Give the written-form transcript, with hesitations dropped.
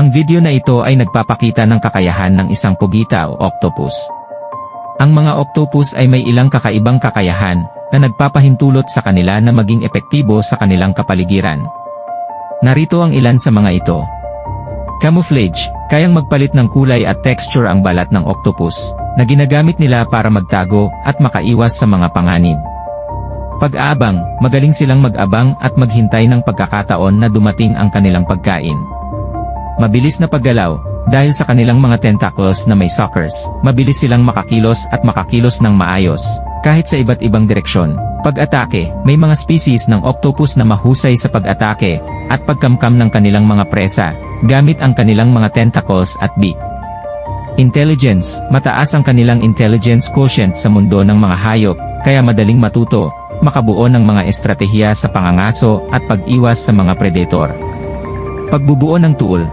Ang video na ito ay nagpapakita ng kakayahan ng isang pugita o octopus. Ang mga octopus ay may ilang kakaibang kakayahan na nagpapahintulot sa kanila na maging epektibo sa kanilang kapaligiran. Narito ang ilan sa mga ito. Camouflage, kayang magpalit ng kulay at texture ang balat ng octopus, na ginagamit nila para magtago at makaiwas sa mga panganib. Pag-aabang, magaling silang mag-abang at maghintay ng pagkakataon na dumating ang kanilang pagkain. Mabilis na paggalaw, dahil sa kanilang mga tentacles na may suckers, mabilis silang makakilos ng maayos, kahit sa iba't ibang direksyon. Pag-atake, may mga species ng octopus na mahusay sa pag-atake, at pagkamkam ng kanilang mga presa, gamit ang kanilang mga tentacles at beak. Intelligence, mataas ang kanilang intelligence quotient sa mundo ng mga hayop, kaya madaling matuto, makabuo ng mga estratehiya sa pangangaso at pag-iwas sa mga predator. Pagbubuo ng tool,